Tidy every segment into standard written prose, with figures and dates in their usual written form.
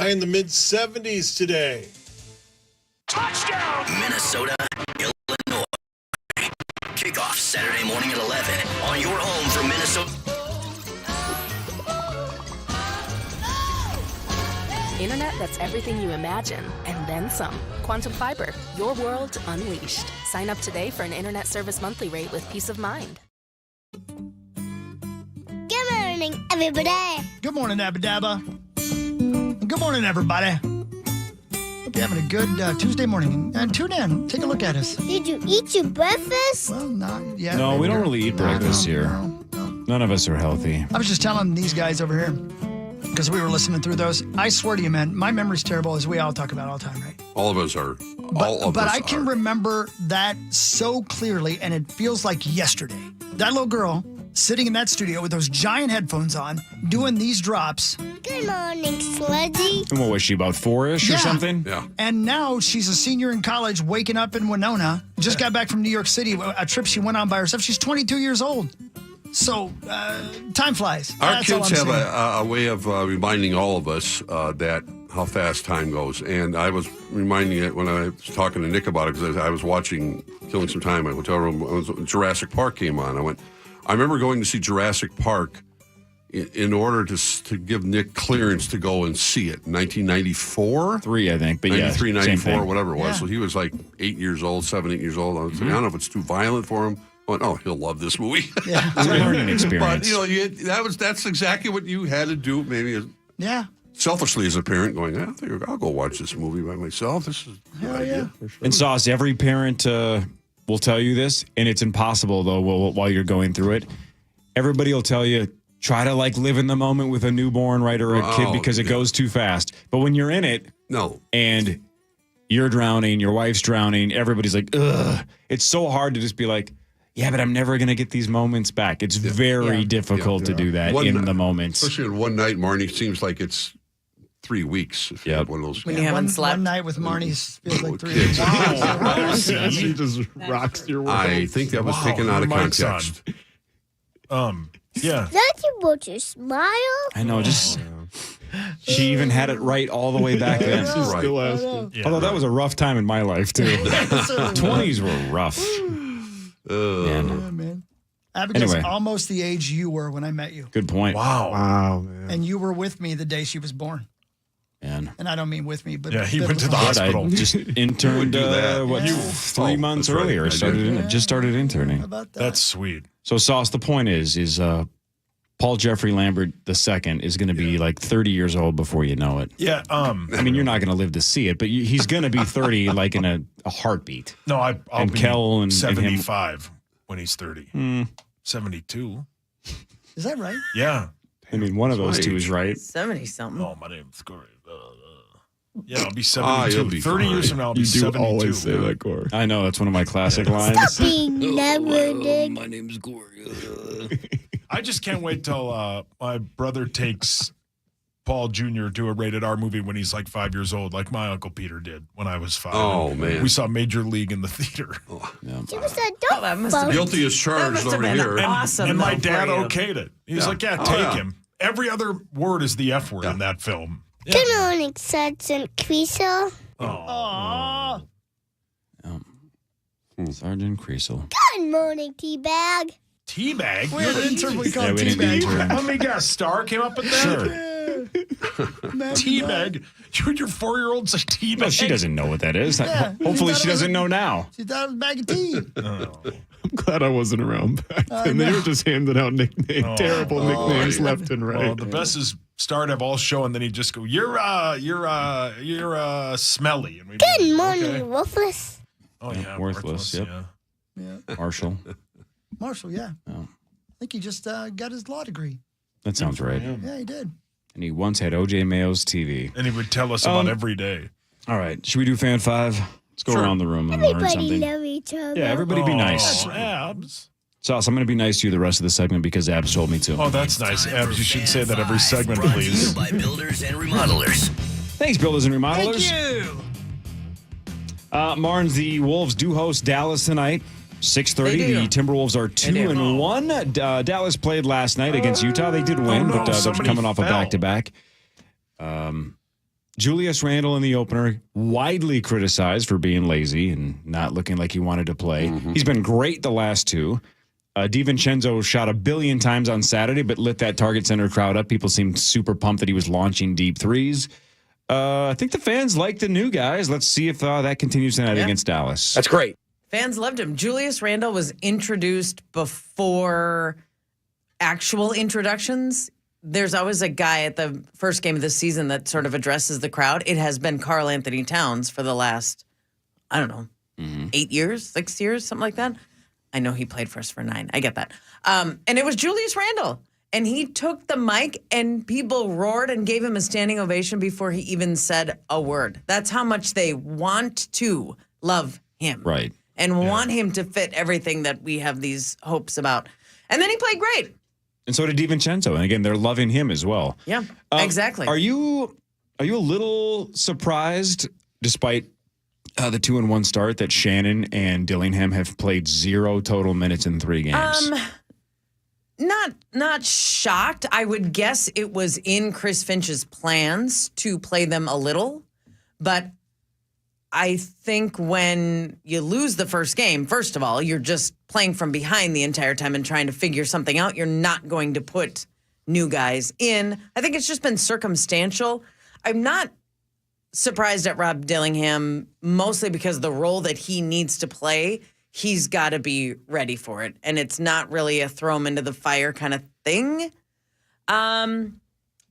High in the mid-70s today. Touchdown! Minnesota, Illinois. Kickoff Saturday morning at 11 on your home for Minnesota. Internet that's everything you imagine, and then some. Quantum Fiber, your world unleashed. Sign up today for an internet service monthly rate with peace of mind. Good morning, everybody. Good morning, Abba Dabba. Good morning, everybody. Hope you're having a good Tuesday morning. And tune in. Take a look at us. Did you eat your breakfast? Well, not yet. No, we don't really eat breakfast here. No. None of us are healthy. I was just telling these guys over here, because we were listening through those. I swear to you, man, my memory's terrible, as we all talk about all the time, right? All of us are. But I can remember that so clearly, and it feels like yesterday. That little girl sitting in that studio with those giant headphones on, doing these drops. Good morning, Sludgy. And what was she, about 4-ish or something? Yeah. And now she's a senior in college, waking up in Winona. Just got back from New York City, a trip she went on by herself. She's 22 years old. So, time flies. Our That's all kids I'm have saying. a way of reminding all of us that how fast time goes. And I was reminding it when I was talking to Nick about it, because I was watching Killing Some Time in my hotel room. Jurassic Park came on. I remember going to see Jurassic Park in order to give Nick clearance to go and see it. 1994? 3, I think. But 93, yeah, 94, whatever it was. Yeah. So he was like 8 years old, 7, 8 years old. I was like, I don't know if it's too violent for him. I went, oh, he'll love this movie. Yeah. It's a learning experience. But that's exactly what you had to do. Maybe Yeah. selfishly as a parent, going, I think I'll go watch this movie by myself. This is a good idea. yeah. And Sauce, every parent will tell you this, and it's impossible, though, while you're going through it. Everybody will tell you, try to live in the moment with a newborn, right, or a kid, because it goes too fast. But when you're in it, No. and you're drowning, your wife's drowning, everybody's like, ugh. It's so hard to just be like, yeah, but I'm never going to get these moments back. It's very difficult to do that in the moment. Especially in one night, Marnie, seems like it's 3 weeks. If you have one of those. When you haven't slept. One night with Marnie feels like 3 kids. days. She just rocks your world. I think that was taken out of context. Yeah. That's about your smile? I know, she even had it right all the way back then. She's still asking. Yeah, although that was a rough time in my life, too. 20s were rough. Man. Abigail's Anyway. almost the age you were when I met you. Good point. Wow, man. And you were with me the day she was born. Man. And I don't mean with me, but Yeah, he went to the biblically. hospital. I just interned, do that. 3 months that's right. earlier. I did. Just started interning. How about that? That's sweet. So, Sauce, the point is Paul Jeffrey Lambert II is going to be 30 years old before you know it. Yeah. I mean, you're not going to live to see it, but he's going to be 30 in a heartbeat. No, I'll And be Kel and him- 75 when he's 30. 72. Is that right? Yeah. I mean, one of those two is right. 70-something. Oh, my name's Corey. Yeah, I'll be you'll 72. be 30 years fine. from now, I'll be You do 72. always say that, Corey. I know, that's one of my classic lines. Stop being never did. My name's Gloria. I just can't wait till my brother takes Paul Jr. to a rated R movie when he's 5 years old, like my Uncle Peter did when I was 5. Oh, And man. We saw Major League in the theater. She was a dog. that must have been- Guilty as charged must have over been here. awesome. And my though, dad for you. okayed it. He was Yeah. like, yeah, Oh, take yeah. him. Every other word is the F word in that film. Yeah. Good morning, Sergeant Creasel. Aw. Sergeant Creasel. Good morning, Teabag. Teabag? We had an intern we called Yeah, we didn't Teabag. intern. Let me guess. Star came up with that? Sure. Teabag. You and your 4-year-old say teabag? No, she doesn't know what that is. Yeah. Hopefully, She she thought it doesn't was- know now. She thought it was a bag of tea. Oh. Oh. I'm glad I wasn't around back then. They were just handing out nicknames, terrible nicknames left and right. Well, the best is Star to have all show, and then he'd just go, you're smelly. And we'd be Good like, morning, okay. Rufus. Oh, yeah. Worthless, yep. Yeah. Yeah. Marshall. Marshall, yeah. Oh. I think he just got his law degree. That sounds right. Yeah, he did. And he once had O.J. Mayo's TV. And he would tell us about every day. All right. Should we do Fan 5? Let's go Sure. around the room and learn Everybody something. love each other. Yeah, everybody be nice. Oh, Abs. Sauce, I'm going to be nice to you the rest of the segment because Abs told me to. Oh, that's nice. Abs, you should say that every segment, Brought to you please. by Builders and Remodelers. Thanks, Builders and Remodelers. Thank you. Marnes, the Wolves do host Dallas tonight. 6:30. They do. The Timberwolves are 2-1. Dallas played last night against Utah. They did win, no, but they're somebody coming off a fell. back-to-back. Julius Randle in the opener, widely criticized for being lazy and not looking like he wanted to play. He's been great the last two. DiVincenzo shot 1 billion times on Saturday, but lit that Target Center crowd up. People seemed super pumped that he was launching deep threes. I think the fans like the new guys. Let's see if that continues tonight against Dallas. That's great. Fans loved him. Julius Randle was introduced before actual introductions. There's always a guy at the first game of the season that sort of addresses the crowd. It has been Karl Anthony Towns for the last, 8 years, 6 years, something like that. I know he played for us for 9. I get that. And it was Julius Randle. And he took the mic and people roared and gave him a standing ovation before he even said a word. That's how much they want to love him. Right. And want him to fit everything that we have these hopes about. And then he played great. And so did DiVincenzo. And again, they're loving him as well. Yeah, exactly. Are you a little surprised, despite the 2-1 start, that Shannon and Dillingham have played 0 total minutes in 3 games? Not shocked. I would guess it was in Chris Finch's plans to play them a little. But I think when you lose the first game, first of all, you're just playing from behind the entire time and trying to figure something out. You're not going to put new guys in. I think it's just been circumstantial. I'm not surprised at Rob Dillingham, mostly because the role that he needs to play, he's got to be ready for it. And it's not really a throw him into the fire kind of thing. I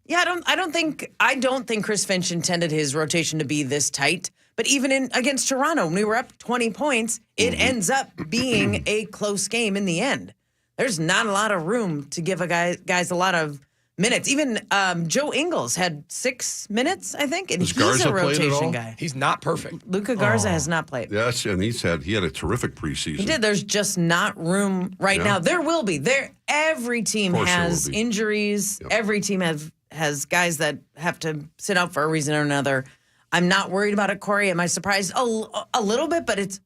don't think Chris Finch intended his rotation to be this tight. But even against Toronto, when we were up 20 points, it ends up being a close game in the end. There's not a lot of room to give guys a lot of minutes. Even Joe Ingles had 6 minutes, I think, and he's Garza a rotation guy. He's not perfect. Luka Garza has not played. Yes, and he had a terrific preseason. He did. There's just not room right now. There will be. Every team has injuries. Yep. Every team has guys that have to sit out for a reason or another. I'm not worried about it, Corey. Am I surprised? A little bit, but it's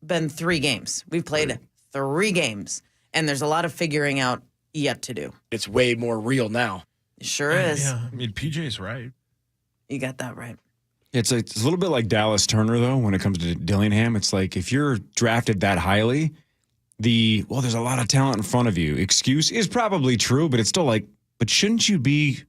been 3 games. We've played 3 games, and there's a lot of figuring out yet to do. It's way more real now. It sure is. Yeah, I mean, PJ's right. You got that right. It's a little bit like Dallas Turner, though, when it comes to Dillingham. It's like if you're drafted that highly, there's a lot of talent in front of you. Excuse is probably true, but it's still like, but shouldn't you be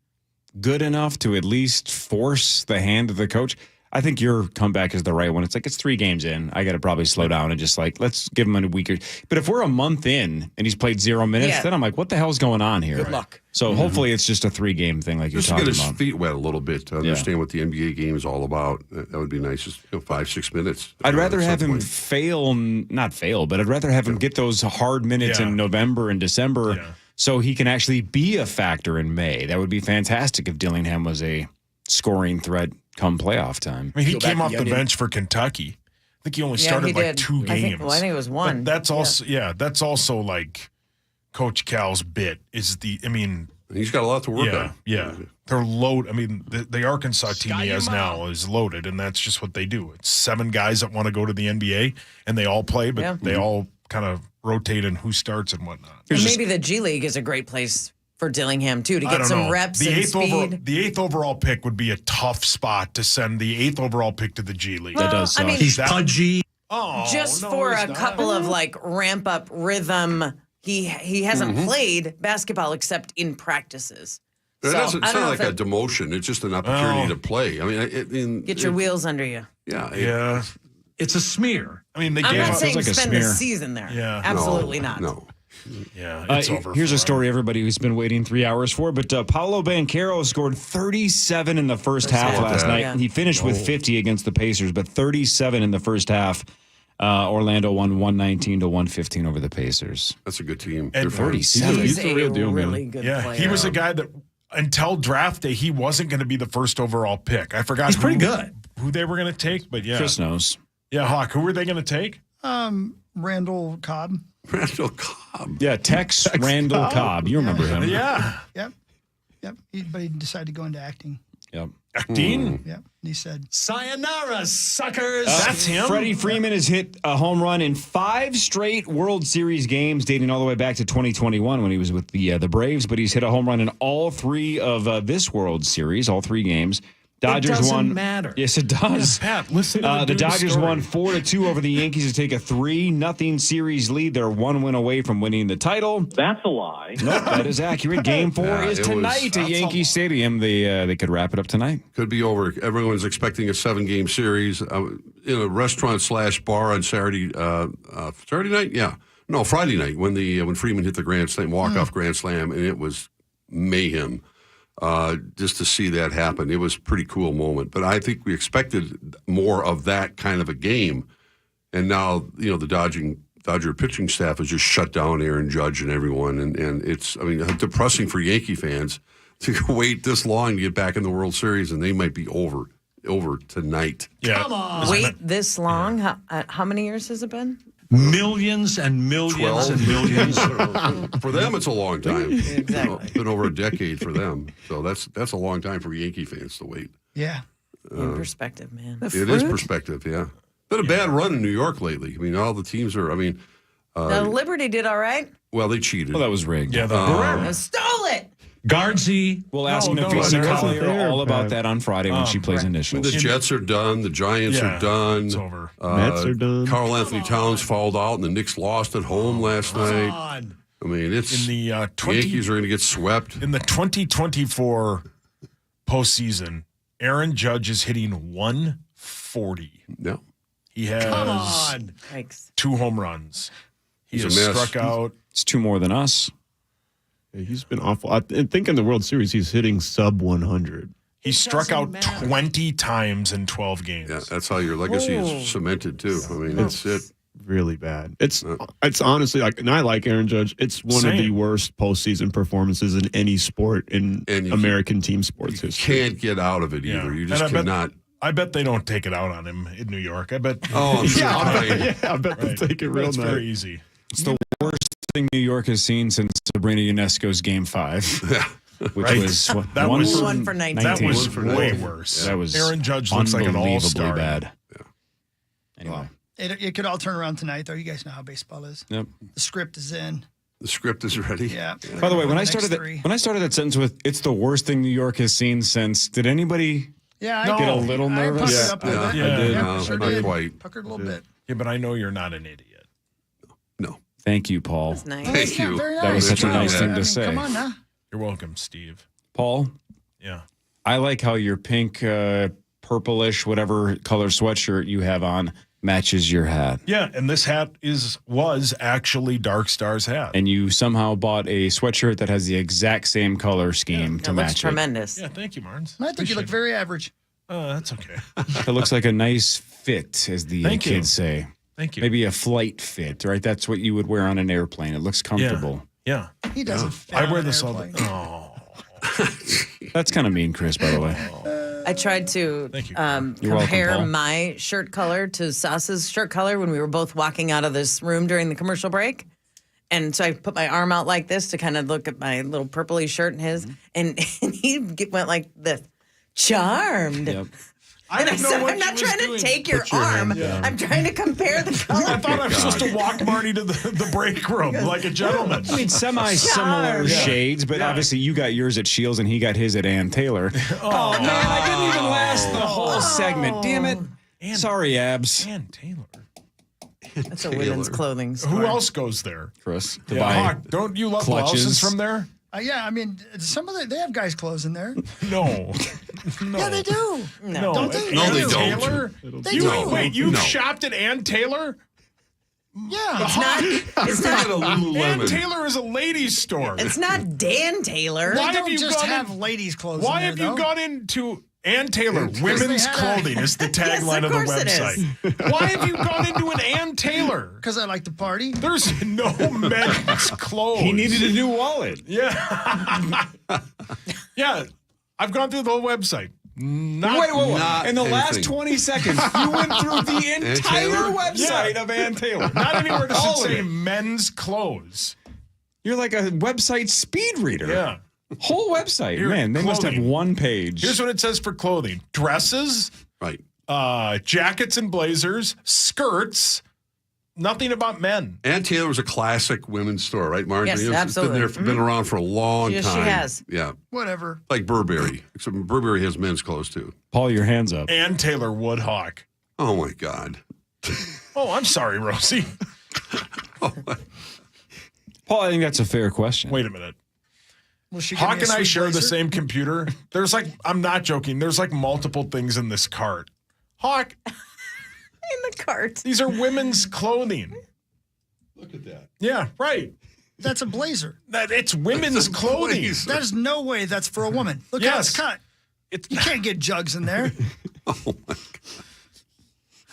good enough to at least force the hand of the coach? I think your comeback is the right one. It's like, it's 3 games in. I got to probably slow down and just let's give him a week. But if we're a month in and he's played 0 minutes, then I'm like, what the hell's going on here? Good luck. So hopefully it's just a 3-game thing like you're talking about. Just to get his feet wet a little bit to understand what the NBA game is all about. That would be nice. Just 5-6 minutes. I'd rather have him not fail, but I'd rather have him get those hard minutes in November and December so he can actually be a factor in May. That would be fantastic if Dillingham was a scoring threat come playoff time. I mean, he came off the bench for Kentucky. I think he only started like 2 games. I think it was 1. But that's also that's also like Coach Cal's bit is he's got a lot to work on. Yeah. They're loaded. I mean, the Arkansas team he has now is loaded, and that's just what they do. It's 7 guys that want to go to the NBA, and they all play, but they all kind of rotate in who starts and whatnot. And maybe the G League is a great place for Dillingham, too, to get some reps and speed. The 8th overall pick would be a tough spot to send the 8th overall pick to the G League. That does suck. He's pudgy. Just for a couple of, ramp-up rhythm, he hasn't played basketball except in practices. It's not like a demotion. It's just an opportunity to play. I mean, get your wheels under you. Yeah. It's a smear. I mean, I'm not saying like spend the season there. Yeah. Absolutely not. No. Yeah, it's over. Here's a story everybody who's been waiting 3 hours for, but Paolo Banchero scored 37 in the first half last night. Yeah. He finished with 50 against the Pacers, but 37 in the first half. Orlando won 119-115 over the Pacers. That's a good team. And 37. He's a real deal, really man. good player. He was a guy that until draft day he wasn't going to be the first overall pick. I forgot. He's pretty good. Who they were going to take, but Chris knows. Yeah, Hawk. Who were they going to take? Randall Cobb. Randall Cobb. Yeah, Tex Randall Cobb. You remember him. Yeah. Yep. But he decided to go into acting. Yep. Acting? Yep. And he said, Sayonara, suckers. That's him? Freddie Freeman has hit a home run in 5 straight World Series games, dating all the way back to 2021 when he was with the Braves. But he's hit a home run in all 3 of this World Series, all 3 games. Dodgers doesn't won. matter. Yes, it does. Pat, listen to the The dude's Dodgers story. won 4-2 over the Yankees to take a 3-0 series lead. They're 1 win away from winning the title. That's a lie. Nope, that is accurate. Game 4 Yeah, is it tonight at Yankee Stadium. They could wrap it up tonight. Could be over. Everyone's expecting a 7-game series. In a restaurant/bar on Saturday night? Yeah. No, Friday night when Freeman hit the grand slam, walk-off grand slam, and it was mayhem. Just to see that happen. It was a pretty cool moment. But I think we expected more of that kind of a game. And now, the Dodger pitching staff has just shut down Aaron Judge and everyone. And it's, depressing for Yankee fans to wait this long to get back in the World Series, and they might be over tonight. Yeah. Come on. Wait this long? How many years has it been? Millions and millions 12. and millions. For them, it's a long time. Exactly. It's been over a decade for them. So that's a long time for Yankee fans to wait. Yeah. In perspective, man. It is perspective, yeah. Been a bad run in New York lately. All the teams are, The Liberty did all right. well, they cheated. Well, that was rigged. Yeah, I stole it. Guardsy. We'll ask No, Nafisa no, Collier there, all about Pat. that on Friday when she plays initials. The Jets are done. The Giants are done. It's over. Mets are done. Carl Anthony Towns fouled out, and the Knicks lost at home last night. It's In the Yankees are going to get swept. in the 2024 postseason, Aaron Judge is hitting 140. No, He has Thanks. 2 home runs. He He's a has mess. struck out. It's 2 more than us. Yeah, he's been awful. I think in the World Series, he's hitting sub 100. He struck out doesn't matter. 20 times in 12 games. yeah, that's how your legacy is cemented too. It's it. Really bad. It's honestly and I like Aaron Judge. It's one of the Same. worst postseason performances in any sport in And you American team sports You history. can't get out of it Yeah. either. You And just I bet- cannot. I bet they don't take it out on him in New York. I bet. Oh, I'm sure. I bet they take it real It's nice. very easy. It's the worst thing New York has seen since Sabrina Ionesco's Game 5, which Right. was what, That one was- for One for 19. That was One for way 19. worse. That was Aaron Judge looks like an unbelievably all-star. bad. Anyway, It could all turn around tonight, though. You guys know how baseball is. yep. The script is in. The script is ready. Yeah. By the way, when I Next started three. that sentence with "It's the worst thing New York has seen since," did anybody Yeah, No. get a little I nervous? puckered up a little bit. Yeah, I did. Yeah, sure not did. quite. Puckered a little bit. Yeah, but I know you're not an idiot. No. Thank you, Paul. That's nice. Thank you. Very That was nice. such a Wow. nice thing to I mean, say. Come on now. You're welcome, Steve. Paul, Yeah. I like how your pink, purplish, whatever color sweatshirt you have on matches your hat. Yeah, and this hat was actually Dark Star's hat. And you somehow bought a sweatshirt that has the exact same color scheme to It looks match tremendous. Yeah, thank you, Martins. I think you look very average. That's okay. it. It looks like a nice fit, as the Thank you. kids say. Thank you. Maybe a flight fit, right? That's what you would wear on an airplane. It looks comfortable. Yeah. He doesn't fit I on wear an this all the airplane. Oh. That's kind of mean, Chris, by the way. I tried to Thank you. You're welcome, compare Paul. my shirt color to Sas's shirt color when we were both walking out of this room during the commercial break. And so I put my arm out like this to kind of look at my little purpley shirt and his. And he went like this, charmed. Yep. And I said, I'm not trying to take your arm. I'm trying to compare the color. I thought I was supposed to walk Marty to the break room like a gentleman. I mean, semi-similar shades, but obviously you got yours at Shields and he got his at Ann Taylor. Oh, man, I didn't even last the whole segment. Damn it. Sorry, Abs. Ann Taylor. That's a women's clothing store. Who else goes there? Chris, to Yeah, buy Hawk, don't you love clutches. blouses from there? Yeah, I mean, they have guys' clothes in there. No. No. Yeah, they do. No. Don't they? No, they Ann don't. Taylor? They You, do. wait, you've No. shopped at Ann Taylor? Yeah. It's not Get a Ann Lululemon. Taylor is a ladies' store. It's not Dan Taylor. They Why have don't you just gone have in- ladies' clothes Why in have there, you though. gone into Ann Taylor? they Women's had clothing is the tagline of of the course it is. website. Why have you gone into an Ann Taylor? Because I like to party. There's no men's clothes. He needed a new wallet. Yeah. Yeah. I've gone through the whole website. Not, Wait. Not In the last anything. 20 seconds, you went through the entire Taylor? website Yeah. of Ann Taylor. Not anywhere does All it of say it. men's clothes. You're like a website speed reader. Yeah. Whole website. Here, Man, they must have clothing. one page. Here's what it says for clothing: dresses, Right. jackets and blazers, skirts, nothing about men. Ann Taylor was a classic women's store, right, Marjorie? Yes, absolutely. It's been around for a long Yes, time. she has. Yeah. Whatever. Like Burberry. Except Burberry has men's clothes, too. Paul, your hands up. Ann Taylor Woodhawk. Oh, my God. Oh, I'm sorry, Rosie. Paul, I think that's a fair question. Wait a minute. Will she give me Hawk a and I sweet share the blazer? same computer. There's like, I'm not joking. There's like multiple things in this cart. Hawk, In the cart. these are women's clothing. Look at that. Yeah, right. That's a blazer. It's women's clothing. blazer. There's no way that's for a woman. Look how it's Yes. cut. It's You can't get jugs in there Oh, my God.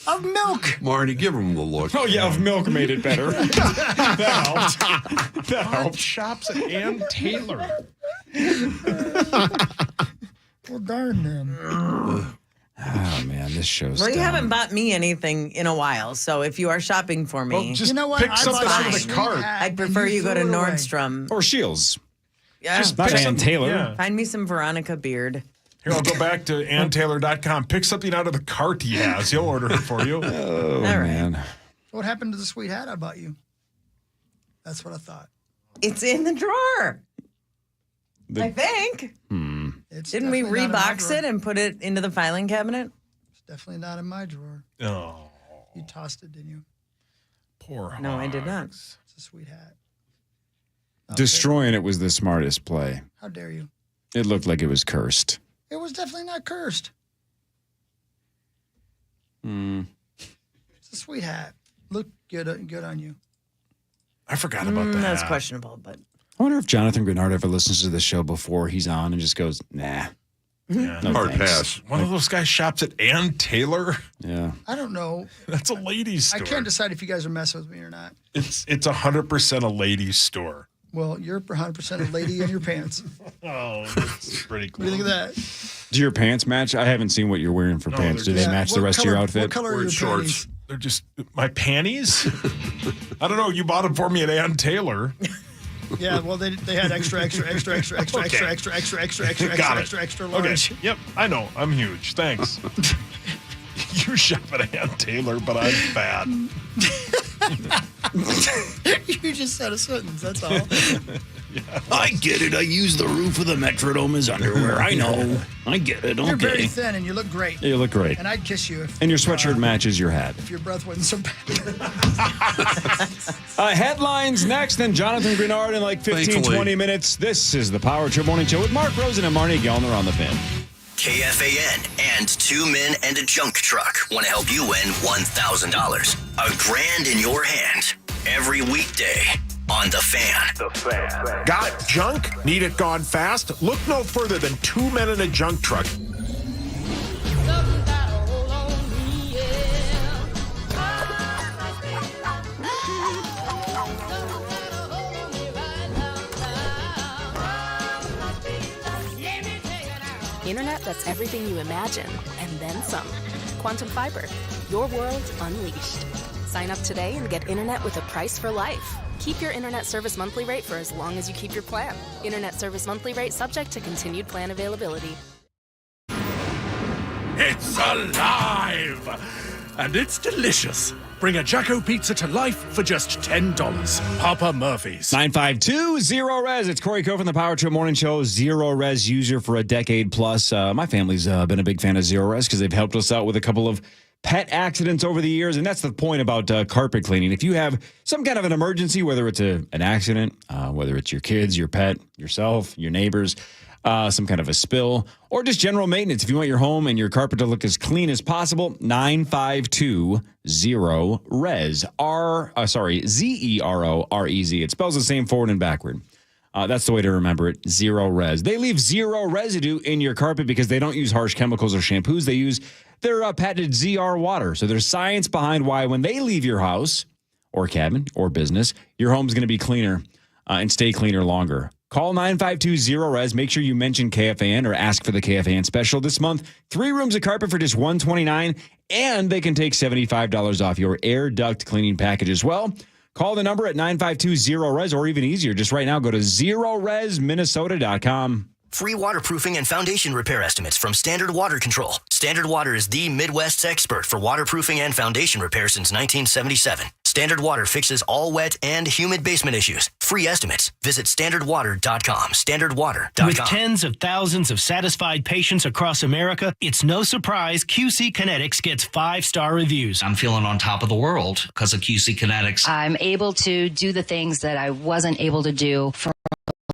of milk. Marty, give him the look. Oh, yeah, if milk made it better. that helped. That helped. Shops at Ann Taylor. Well, darn them. Oh, man, this show's Well, you dumb. haven't bought me anything in a while, so if you are shopping for me, Well, just You know what? pick I something bought out you of a the sweet cart. hat, I'd and prefer you go to threw it away. Nordstrom. Or Shields. Yeah. Just Not pick Ann some- Taylor. Yeah. Find me some Veronica Beard. Here, I'll go back to AnnTaylor.com. Pick something out of the cart he has. He'll order it for you. Oh, All right. man. What happened to the sweet hat I bought you? That's what I thought. It's in the drawer. The- I think. It's Didn't we definitely not in my rebox drawer. it and put it into the filing cabinet? It's definitely not in my drawer. Oh, You tossed it, didn't you? poor Hawk. No, I did not. It's a sweet hat. Destroying it was the smartest play. How dare you? It looked like it was cursed. It was definitely not cursed. It's a sweet hat. Look good on you. I forgot about that. That's questionable, but I wonder if Jonathan Greenard ever listens to the show before he's on and just goes, nah. Yeah. No Hard thanks. pass. One of those guys shops at Ann Taylor. Yeah. I don't know. That's a ladies' store. I can't decide if you guys are messing with me or not. It's 100% a ladies' store. Well, you're 100% a lady in your pants. Oh, that's pretty cool. What do you think of that? Do your pants match? I haven't seen what you're wearing for No, pants. Do they're they just- match the What rest of your color- outfit? What color are Wearing your shorts. panties? They're just my panties. I don't know. You bought them for me at Ann Taylor. Yeah, well, they had extra large. Okay. Yep. I know. I'm huge. Thanks. You shop at Ann Taylor, but I'm fat. You just said a sentence. That's all. I get it. I use the roof of the Metrodome as underwear. I know. I get it. You're very Okay. thin and you look great. You look great. And I'd kiss you if. And your sweatshirt matches your hat. If your breath wasn't so bad. Headlines next, then Jonathan Greenard in like 15, Thankfully. 20 minutes. This is the Power Trip Morning Show with Mark Rosen and Marnie Gellner on the pin. KFAN and 2 men and a junk truck want to help you win $1,000. $1,000 in your hand every weekday on The Fan. Got junk? Need it gone fast? Look no further than 2 men in a junk truck. Internet that's everything you imagine, and then some. Quantum Fiber, your world unleashed. Sign up today and get internet with a price for life. Keep your internet service monthly rate for as long as you keep your plan. Internet service monthly rate subject to continued plan availability. It's alive! And it's delicious. Bring a Jacko pizza to life for just $10. Papa Murphy's. 952-0-RES. It's Corey Coe from the Power Trip Morning Show. Zero-Res user for a decade plus. My family's been a big fan of Zero-Res because they've helped us out with a couple of pet accidents over the years. And that's the point about carpet cleaning. If you have some kind of an emergency, whether it's an accident, whether it's your kids, your pet, yourself, your neighbors, some kind of a spill, or just general maintenance. If you want your home and your carpet to look as clean as possible, 952-0-RES. Z-E-R-O-R-E-Z. It spells the same forward and backward. That's the way to remember it. Zero-Res. They leave zero residue in your carpet because they don't use harsh chemicals or shampoos. They use their patented ZR water. So there's science behind why when they leave your house or cabin or business, your home's going to be cleaner and stay cleaner longer. Call 952-0-RES. Make sure you mention KFAN or ask for the KFAN special this month. 3 rooms of carpet for just $129, and they can take $75 off your air duct cleaning package as well. Call the number at 952-0-RES, or even easier, just right now, go to zeroresminnesota.com. Free waterproofing and foundation repair estimates from Standard Water Control. Standard Water is the Midwest's expert for waterproofing and foundation repair since 1977. Standard Water fixes all wet and humid basement issues. Free estimates. Visit standardwater.com. Standardwater.com. With tens of thousands of satisfied patients across America, it's no surprise QC Kinetics gets 5-star reviews. I'm feeling on top of the world because of QC Kinetics. I'm able to do the things that I wasn't able to do for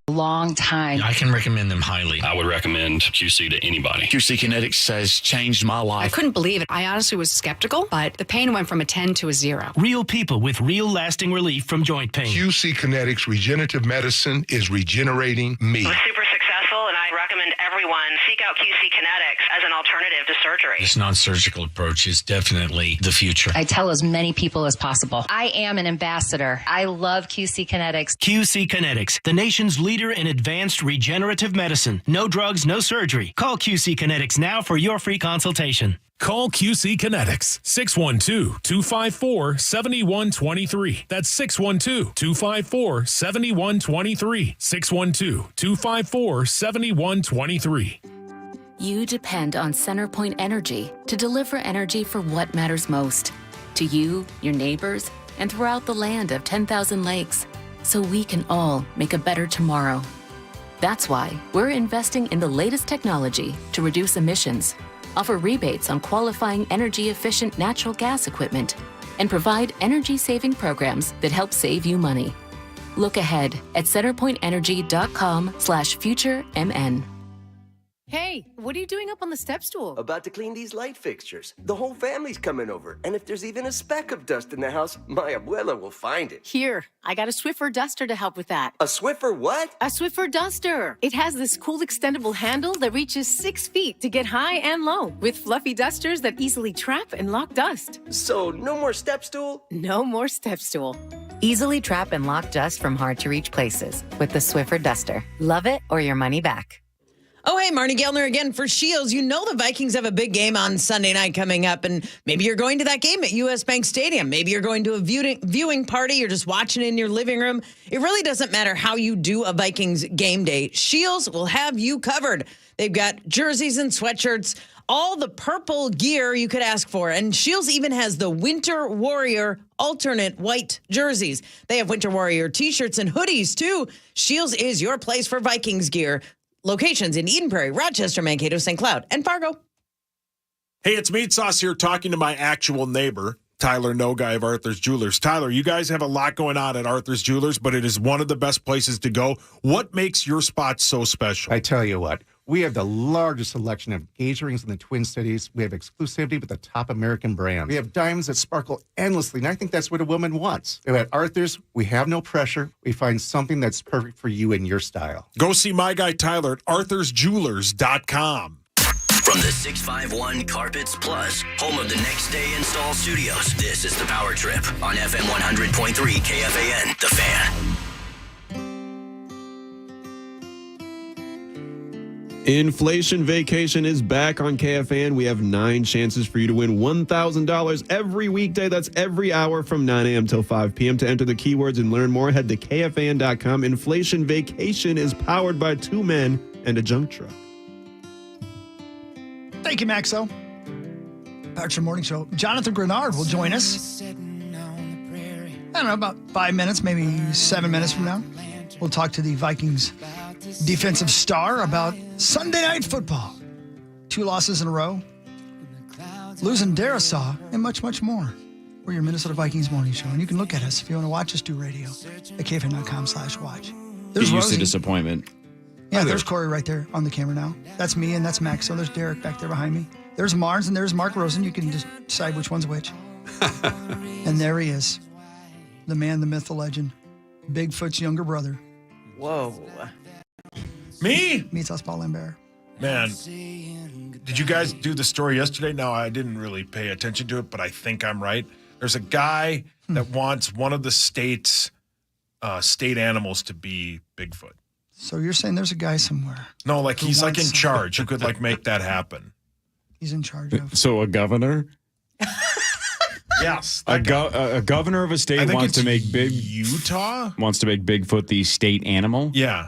a long time. I can recommend them highly. I would recommend QC to anybody. QC Kinetics has changed my life. I couldn't believe it. I honestly was skeptical, but the pain went from a 10 to a 0. Real people with real lasting relief from joint pain. QC Kinetics Regenerative Medicine is regenerating me. I was super successful, and I recommend everyone seek out QC Kinetics as an alternative to surgery. This non-surgical approach is definitely the future. I tell as many people as possible. I am an ambassador. I love QC Kinetics. QC Kinetics, the nation's leader in advanced regenerative medicine. No drugs, no surgery. Call QC Kinetics now for your free consultation. Call QC Kinetics, 612-254-7123. That's 612-254-7123. 612-254-7123. You depend on CenterPoint Energy to deliver energy for what matters most to you, your neighbors, and throughout the land of 10,000 lakes, so we can all make a better tomorrow. That's why we're investing in the latest technology to reduce emissions, offer rebates on qualifying energy-efficient natural gas equipment, and provide energy-saving programs that help save you money. Look ahead at centerpointenergy.com/futuremn. Hey, what are you doing up on the step stool? About to clean these light fixtures. The whole family's coming over, and if there's even a speck of dust in the house, my abuela will find it. Here, I got a Swiffer duster to help with that. A Swiffer what? A Swiffer duster. It has this cool extendable handle that reaches 6 feet to get high and low, with fluffy dusters that easily trap and lock dust. So, no more step stool? No more step stool. Easily trap and lock dust from hard-to-reach places with the Swiffer duster. Love it or your money back. Oh, hey, Marnie Gellner again for Shields. You know the Vikings have a big game on Sunday night coming up, and maybe you're going to that game at U.S. Bank Stadium. Maybe you're going to a viewing party. You're just watching in your living room. It really doesn't matter how you do a Vikings game day. Shields will have you covered. They've got jerseys and sweatshirts, all the purple gear you could ask for. And Shields even has the Winter Warrior alternate white jerseys. They have Winter Warrior T-shirts and hoodies, too. Shields is your place for Vikings gear. Locations in Eden Prairie, Rochester, Mankato, St. Cloud, and Fargo. Hey, it's Meat Sauce here talking to my actual neighbor, Tyler No Guy of Arthur's Jewelers. Tyler, you guys have a lot going on at Arthur's Jewelers, but it is one of the best places to go. What makes your spot so special? I tell you what. We have the largest selection of engagement rings in the Twin Cities. We have exclusivity with the top American brands. We have diamonds that sparkle endlessly, and I think that's what a woman wants. At Arthur's, we have no pressure. We find something that's perfect for you and your style. Go see my guy Tyler at arthursjewelers.com. From the 651 Carpets Plus, home of the Next Day Install Studios, this is The Power Trip on FM 100.3 KFAN, The Fan. Inflation Vacation is back on KFAN. We have 9 chances for you to win $1,000 every weekday. That's every hour from 9 a.m. till 5 p.m. To enter the keywords and learn more, head to KFAN.com. Inflation Vacation is powered by 2 men and a junk truck. Thank you, Maxo. Power Morning Show. Jonathan Greenard will join us. I don't know, about 5 minutes, maybe 7 minutes from now. We'll talk to the Vikings defensive star about Sunday Night Football. 2 losses in a row, losing Darisaw, and much, much more. We're your Minnesota Vikings morning show, and you can look at us if you want to watch us do radio at KFN.com/watch. There's used to disappointment. Yeah, there's Corey right there on the camera now. That's me, and that's Max. So there's Derek back there behind me. There's Mars, and there's Mark Rosen. You can just decide which one's which. And there he is, the man, the myth, the legend, Bigfoot's younger brother. Whoa. Me? Meets us, Paul Lambert. Man, did you guys do the story yesterday? No, I didn't really pay attention to it, but I think I'm right. There's a guy that wants one of the state's state animals to be Bigfoot. So you're saying there's a guy somewhere? No, like he's like in charge. Who could like make that happen? He's in charge of. So a governor? Yes. A governor of a state wants to make Utah? Wants to make Bigfoot the state animal? Yeah.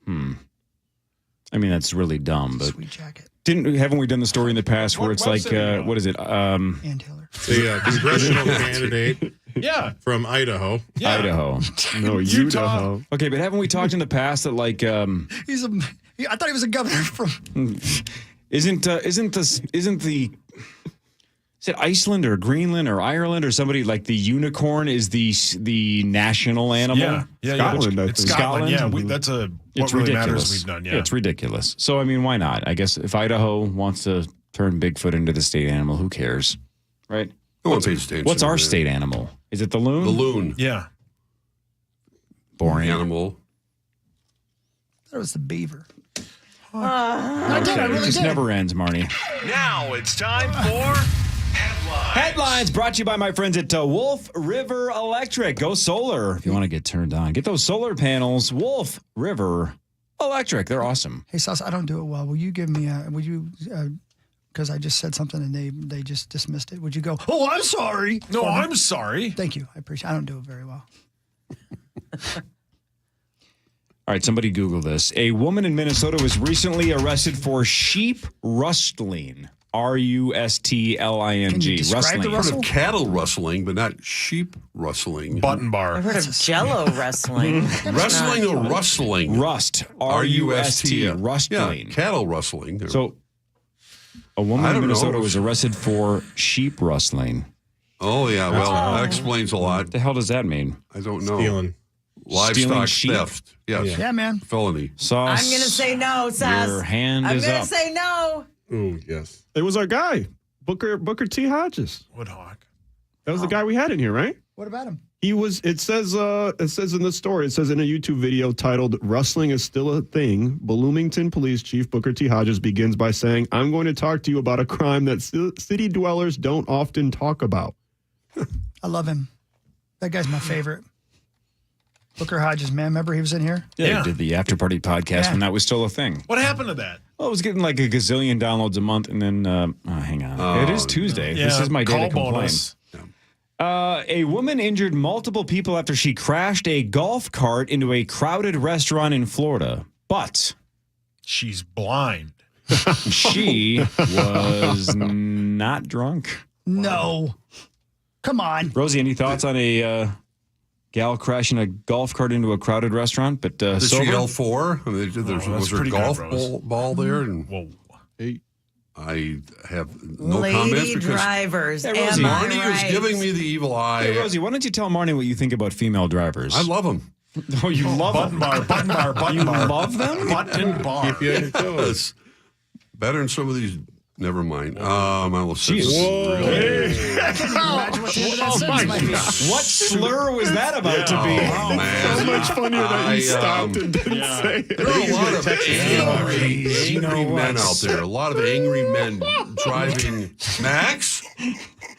I mean, that's really dumb, but Sweet jacket. Haven't we done the story in the past where it's like what is it? Ann Taylor. The congressional candidate Yeah. From Idaho. Yeah. Idaho. No, Utah. Okay, but haven't we talked in the past that like I thought he was a governor from. Isn't is it Iceland or Greenland or Ireland or somebody like the unicorn is the national animal? Yeah. Scotland. It's Scotland. Yeah, that's what it's really ridiculous. matters we've done. Yeah. It's ridiculous. So I mean, why not? I guess if Idaho wants to turn Bigfoot into the state animal, who cares, right? No one pays attention. What's our to that. state animal? Is it the loon? The loon. Yeah. Boring animal. I thought it was the beaver. I really just never ends, Marnie. Now it's time for Headlines brought to you by my friends at Wolf River Electric. Go solar if you want to get turned on. Get those solar panels. Wolf River Electric. They're awesome. Hey, Sauce, I don't do it well. Will you give me because I just said something and they just dismissed it. Would you go, oh, I'm sorry. No, I'm sorry. Thank you. I appreciate it. I don't do it very well. All right, somebody Google this. A woman in Minnesota was recently arrested for sheep rustling. R-U-S-T-L-I-N-G. Can you describe Rustling. the I've heard of cattle rustling, but not sheep rustling. Button bar. I've heard of Jello wrestling. Wrestling or rustling? Rust. R-U-S-T. Rustling. Yeah, cattle rustling. So a woman in Minnesota was arrested for sheep rustling. Oh, yeah. Well, that explains a lot. What the hell does that mean? I don't know. Stealing. Livestock sheep? theft. Yes. Yeah, man. Felony. Sauce. I'm going to say no, Sass. Your hand I'm is going up. to say no. Oh, yes. It was our guy, Booker T. Hodges. Woodhawk. That was the guy we had in here, right? What about him? He was. It says in the story. It says in a YouTube video titled "Rustling is Still a Thing." Bloomington Police Chief Booker T. Hodges begins by saying, "I'm going to talk to you about a crime that city dwellers don't often talk about." I love him. That guy's my favorite. Booker Hodges, man. Remember he was in here? Yeah, he did the After Party podcast when that was still a thing. What happened to that? Well, it was getting like a gazillion downloads a month, and then, hang on. It is Tuesday. Yeah, this is my day to call complain. bonus. A woman injured multiple people after she crashed a golf cart into a crowded restaurant in Florida. But she's blind. She was not drunk. No. Come on. Rosie, any thoughts on a gal crashing a golf cart into a crowded restaurant? But Did sober? she L4? I mean, was there a golf ball there? And whoa. I have no Lady comments because drivers. Hey, Rosie, Marnie is giving me the evil eye. Hey, Rosie, why don't you tell Marnie what you think about female drivers? I love them. Oh, you love Button bar, button bar, button You bar. love them? Button bar. Keep you on your toes. Better than some of these. Never mind. I will say Jeez. Imagine what the end of that sentence might be. What slur was that about to be? Oh, man. So much funnier that you stopped and didn't say it. There are a lot of angry men out there. A lot of angry men driving. Max?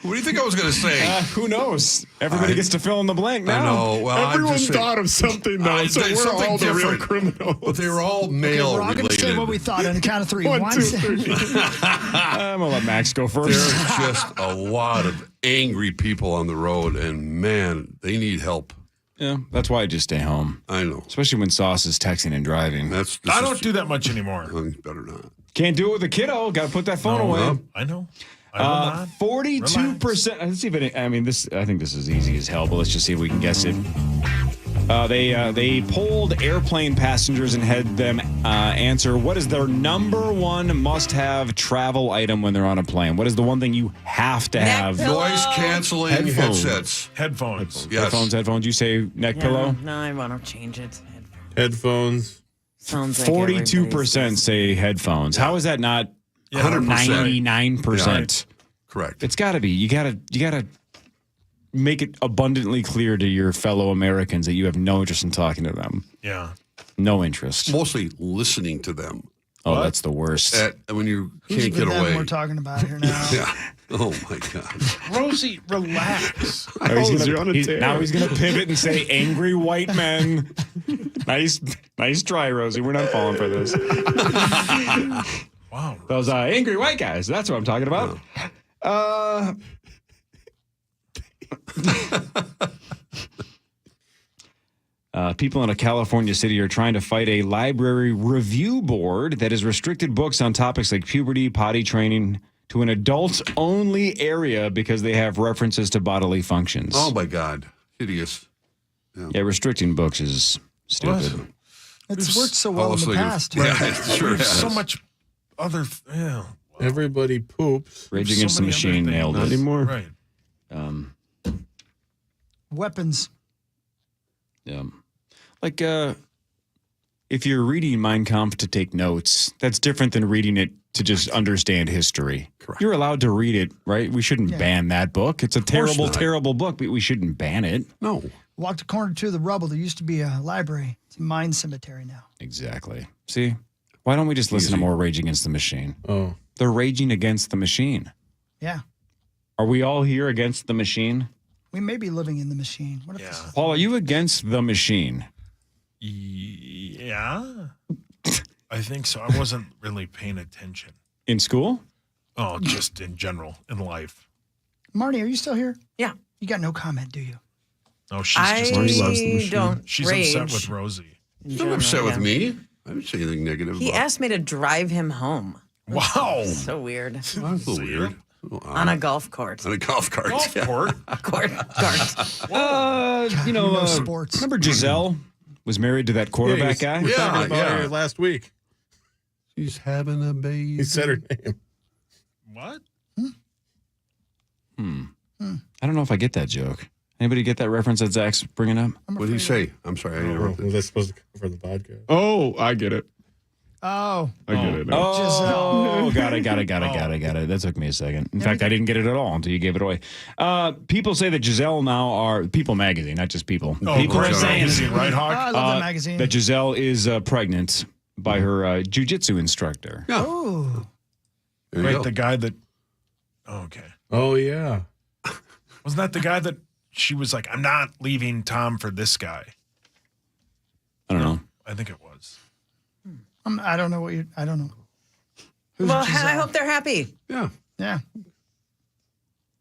What do you think I was going to say? Who knows? Everybody gets to fill in the blank now. I know. Well, Everyone thought of something now, so we're something all the real different. criminals. But they were all male We're all going to related. say what we thought on the count of three. One, two, One, three. I'm going to let Max go first. There's just a lot of angry people on the road, and man, they need help. Yeah, that's why I just stay home. I know. Especially when Sauce is texting and driving. I don't do that much anymore. Better not. Can't do it with a kiddo. Got to put that phone away. no. I know. I will not. 42%. Let's see if it. I mean, this. I think this is easy as hell. But let's just see if we can guess it. They polled airplane passengers and had them answer what is their number one must-have travel item when they're on a plane. What is the one thing you have to have? Noise canceling headsets. Headphones. Yes. Headphones. You say neck pillow. No, I want to change it. Headphones. Sounds like 42% say headphones. How is that not 100%. 99%? Correct. It's got to be. You gotta make it abundantly clear to your fellow Americans that you have no interest in talking to them. Yeah. No interest. Mostly listening to them. Oh, that's the worst. When you Who's can't the get them away. we're talking about here now? Yeah. Oh my God. Rosie, relax. Now he's gonna pivot and say angry white men. Nice try, Rosie. We're not falling for this. Wow. Those angry white guys. That's what I'm talking about. People in a California city are trying to fight a library review board that has restricted books on topics like puberty, potty training, to an adults-only area because they have references to bodily functions. Oh, my God. Hideous. Yeah, restricting books is stupid. It's worked so well in the past. Yeah, it sure There's has. so much other. Yeah. Everybody poops. Rage Against the Machine nailed it. Not anymore. Right. Weapons. Yeah. Like, if you're reading Mein Kampf to take notes, that's different than reading it to just understand history. Correct. You're allowed to read it, right? We shouldn't ban that book. It's a terrible, terrible book, but we shouldn't ban it. No. Walked a corner to the rubble. There used to be a library. It's a mine cemetery now. Exactly. See? Why don't we just listen to more Rage Against the Machine? Oh. They're raging against the machine. Yeah. Are we all here against the machine? We may be living in the machine. What if this is Paul, are you against the machine? Yeah. I think so. I wasn't really paying attention. In school? Oh, just in general, in life. Marty, are you still here? Yeah. You got no comment, do you? Oh, she's just Marty loves the machine. Don't She's rage. upset with Rosie. She's not upset with me. I didn't say anything negative He about asked me to drive him home. Wow. So weird. That's a little weird. On a golf cart. On a golf cart. Golf court? Sports. Remember Giselle was married to that quarterback guy? We were talking about her last week. She's having a baby. He said her name. What? I don't know if I get that joke. Anybody get that reference that Zach's bringing up? What did he say? I'm sorry, I interrupted. Was that supposed to cover the podcast? Oh, I get it. Oh. I get it. Giselle. Got it. That took me a second. In fact, I didn't get it at all until you gave it away. People say that Giselle now are People Magazine, not just people. Oh, People Giselle are saying Magazine, right, Hawk? I love that magazine. that Giselle is pregnant by her jiu-jitsu instructor. Yeah. Oh. There you Right, go. the guy that. Oh, okay. Oh, yeah. Wasn't that the guy that she was like, I'm not leaving Tom for this guy? I don't know. I think it was. I don't know what you. I don't know. Who's Well, Giselle? I hope they're happy. Yeah. Yeah.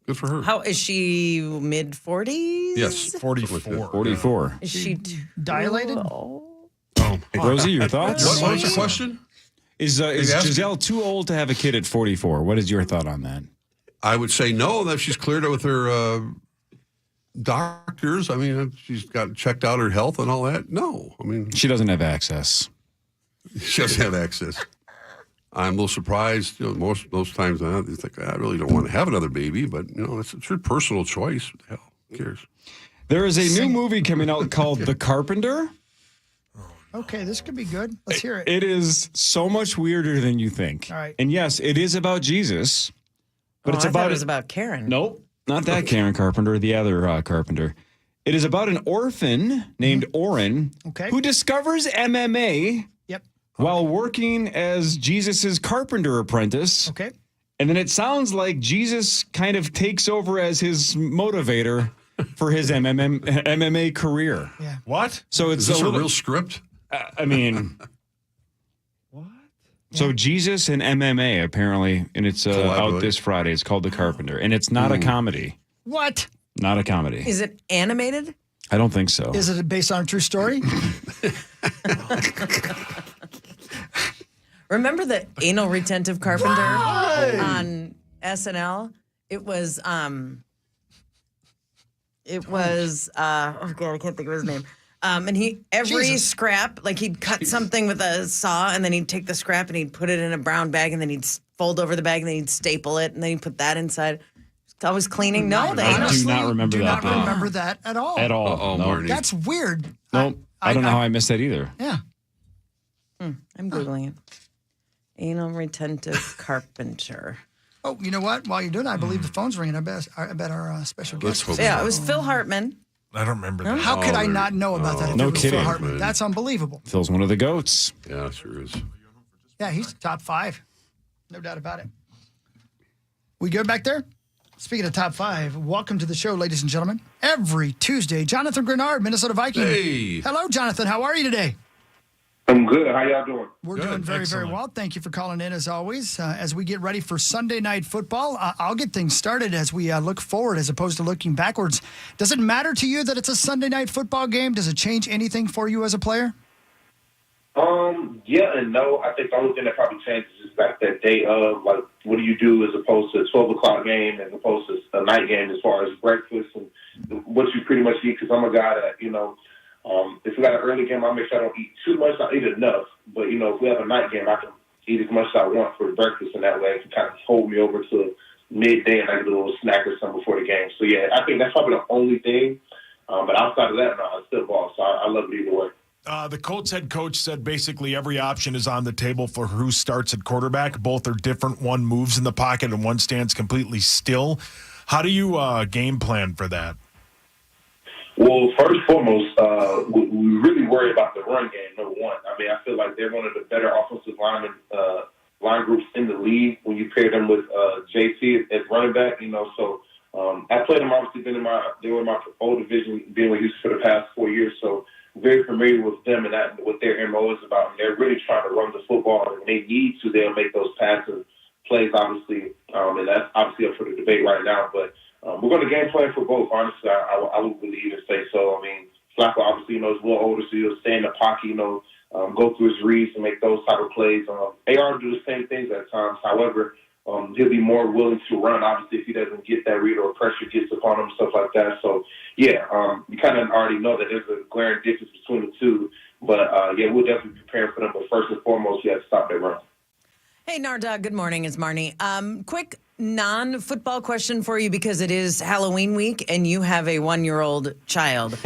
Good for her. How is she? Mid 40s? Yes. 44. 44. Is she Dilated? Rosie, your thoughts? What was your question? Is Giselle too old to have a kid at 44? What is your thought on that? I would say no, that she's cleared it with her doctors. I mean, she's got checked out her health and all that. No. I mean, She doesn't have access. she doesn't have access. I'm a little surprised. You know, most times I think I really don't want to have another baby, but you know, it's her personal choice. What the hell, who cares? There is a new movie coming out called The Carpenter. Okay, this could be good. Let's hear it. It is so much weirder than you think. All right. And yes, it is about Jesus, but it's I thought about it was about Karen. Nope, not that Karen Carpenter, the other Carpenter. It is about an orphan named Orrin who discovers MMA while working as Jesus's carpenter apprentice. Okay. And then it sounds like Jesus kind of takes over as his motivator for his MMA career. Yeah. What? So it's Is this a little- real script? I mean, what? So Jesus and MMA apparently, and it's out this Friday. It's called The Carpenter, and it's not a comedy. What? Not a comedy. Is it animated? I don't think so. Is it based on a true story? Remember the anal retentive carpenter on SNL? It was oh god, I can't think of his name. And every scrap, like he'd cut something with a saw, and then he'd take the scrap and he'd put it in a brown bag, and then he'd fold over the bag, and then he'd staple it, and then he'd put that inside. I was cleaning. No, they I do not remember that. Do not remember that at all. At all. Uh-oh, No. Marty. That's weird. Nope. I don't know how I missed that either. Yeah. I'm Googling it. Anal retentive carpenter. Oh, you know what? While you're doing it, I believe the phone's ringing. I bet our special guest. Yeah, it was Phil Hartman. I don't remember that. How could I not know about that? If No it was Phil kidding. Hartman? That's unbelievable. Phil's one of the goats. Yeah, sure is. Yeah, he's top 5. No doubt about it. We good back there? Speaking of top 5, welcome to the show, ladies and gentlemen. Every Tuesday, Jonathan Greenard, Minnesota Viking. Hey. Hello, Jonathan. How are you today? I'm good. How y'all doing? We're doing very, very well. Thank you for calling in, as always. As we get ready for Sunday Night Football, I'll get things started as we look forward as opposed to looking backwards. Does it matter to you that it's a Sunday Night Football game? Does it change anything for you as a player? Yeah and no. I think the only thing that probably changes is like that day of, like what do you do as opposed to a 12 o'clock game as opposed to a night game as far as breakfast and what you pretty much eat? Because I'm a guy that, if we got an early game, I'll make sure I don't eat too much. I eat enough. But, if we have a night game, I can eat as much as I want for breakfast, and that way it can kind of hold me over to midday and I get a little snack or something before the game. So, yeah, I think that's probably the only thing. But outside of that, no, I still ball. So I love it either way. The Colts head coach said basically every option is on the table for who starts at quarterback. Both are different. One moves in the pocket and one stands completely still. How do you game plan for that? Well, first and foremost, we really worry about the run game, number one. I mean, I feel like they're one of the better offensive line groups in the league when you pair them with JC as running back, So I played them, obviously, they were in my old division, being with Houston for the past 4 years. So very familiar with them and what their MO is about. And they're really trying to run the football, and when they need to, they'll make those passing plays, obviously. And that's obviously up for the debate right now. But we're going to game plan for both, honestly. I would believe and say so. I mean, Flacco obviously, is a little older, so he'll stay in the pocket, go through his reads and make those type of plays. AR do the same things at times. However, he'll be more willing to run, obviously, if he doesn't get that read or pressure gets upon him, stuff like that. So, yeah, you kind of already know that there's a glaring difference between the two. But, yeah, we'll definitely be preparing for them. But first and foremost, you have to stop that run. Hey, Narda, good morning. It's Marnie. Quick non-football question for you because it is Halloween week and you have a 1-year-old child.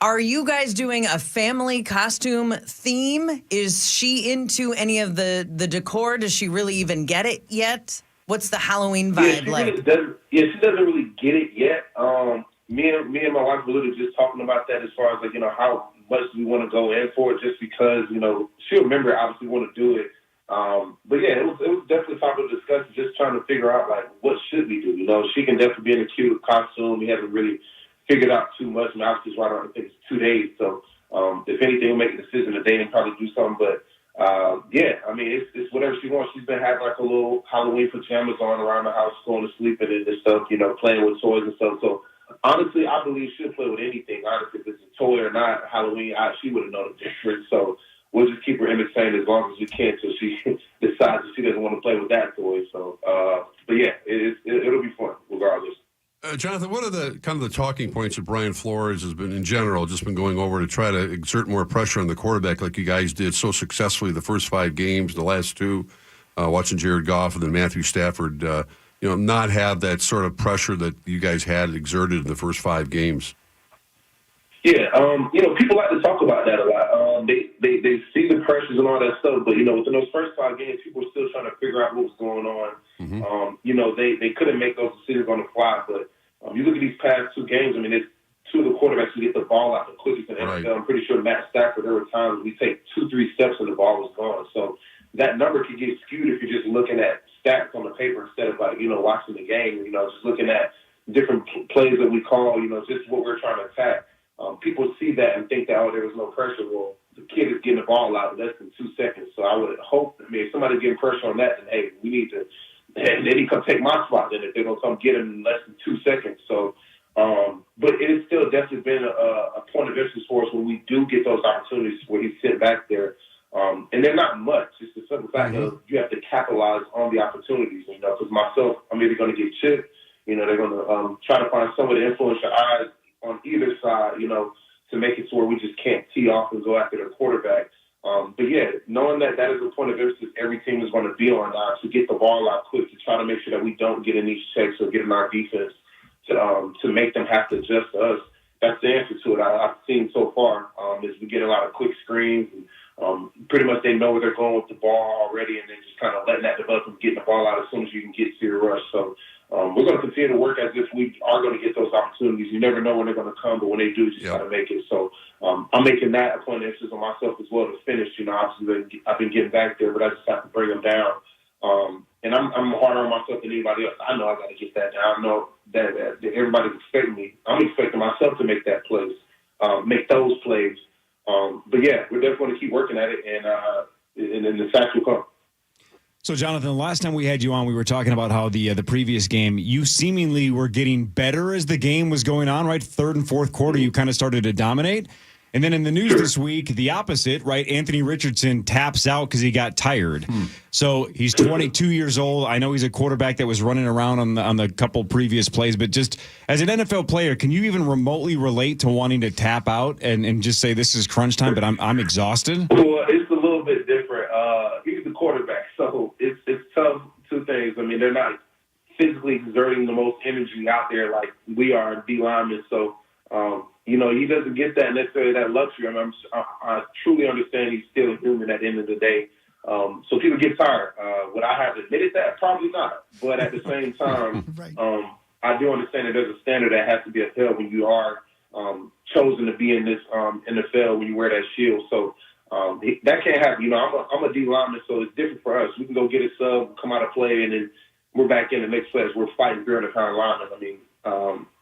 Are you guys doing a family costume theme? Is she into any of the decor? Does she really even get it yet? What's the Halloween vibe like? She doesn't really get it yet. Me and my wife were literally just talking about that as far as, how much we want to go in for it just because, she'll remember, obviously, want to do it. But yeah, it was definitely topic of discussion, just trying to figure out what should we do. She can definitely be in a cute costume. We haven't really figured out too much. I mean, obviously it's right around, I think it's 2 days. So if anything, we'll make a decision today and probably do something. But yeah, I mean, it's whatever she wants. She's been having a little Halloween pajamas on around the house, going to sleep and stuff. Playing with toys and stuff. So honestly, I believe she'll play with anything. Honestly, if it's a toy or not, Halloween, she wouldn't know the difference. So we'll just keep her entertained as long as we can until she decides that she doesn't want to play with that toy. So, but yeah, it'll be fun regardless. Jonathan, what are the kind of the talking points that Brian Flores has been in general just been going over to try to exert more pressure on the quarterback like you guys did so successfully the first 5 games, the last 2, watching Jared Goff and then Matthew Stafford, not have that sort of pressure that you guys had exerted in the first 5 games? Yeah, people like to talk about that a lot. They see the pressures and all that stuff, but within those first 5 games, people were still trying to figure out what was going on. Mm-hmm. They couldn't make those decisions on the fly, but you look at these past 2 games. I mean, it's 2 of the quarterbacks who get the ball out the quickest in the NFL. I'm pretty sure Matt Stafford. There were times we take 2-3 steps and the ball was gone. So that number can get skewed if you're just looking at stats on the paper instead of watching the game. Just looking at different plays that we call. Just what we're trying to attack. People see that and think that, there was no pressure. Well, the kid is getting the ball out in less than 2 seconds. So I would hope, if somebody's getting pressure on that, then, hey, we need to, and then he come take my spot then if they're going to come get him in less than 2 seconds. So, but it has still definitely been a point of interest for us when we do get those opportunities where he's sitting back there. And they're not much. It's the simple fact of you have to capitalize on the opportunities. Because myself, I'm either going to get chipped, they're going to try to find some of the influential eyes on either side, to make it to where we just can't tee off and go after the quarterback. But yeah, knowing that is a point of emphasis every team is going to be on to get the ball out quick, to try to make sure that we don't get in these checks or get in our defense to make them have to adjust to us. That's the answer to it. I've seen so far is we get a lot of quick screens and pretty much they know where they're going with the ball already, and then just kind of letting that develop and getting the ball out as soon as you can get to your rush. So we're going to continue to work as if we are going to get those opportunities. You never know when they're going to come, but when they do, just got to make it. So I'm making that a point of emphasis on myself as well to finish. Obviously I've been getting back there, but I just have to bring them down. And I'm harder on myself than anybody else. I know I got to get that down. I know that everybody's expecting me. I'm expecting myself to make that plays, make those plays. But yeah, we're definitely going to keep working at it, and the sacks will come. So, Jonathan, the last time we had you on, we were talking about how the previous game, you seemingly were getting better as the game was going on, right? 3rd and 4th quarter, you kind of started to dominate. And then in the news this week, the opposite, right? Anthony Richardson taps out because he got tired. So he's 22 years old. I know he's a quarterback that was running around on the couple previous plays, but just as an NFL player, can you even remotely relate to wanting to tap out and just say this is crunch time, but I'm exhausted? Well, it's a little bit different. He's the quarterback, so it's tough. Two things. I mean, they're not physically exerting the most energy out there like we are D linemen. So, he doesn't get that necessarily that luxury. I mean, I truly understand he's still human at the end of the day. So people get tired. Would I have admitted that? Probably not. But at the same time, I do understand that there's a standard that has to be upheld when you are chosen to be in this NFL when you wear that shield. So that can't happen. I'm a D lineman, so it's different for us. We can go get a sub, come out of play, and then we're back in the next class. We're fighting 300-pound linemen. I mean,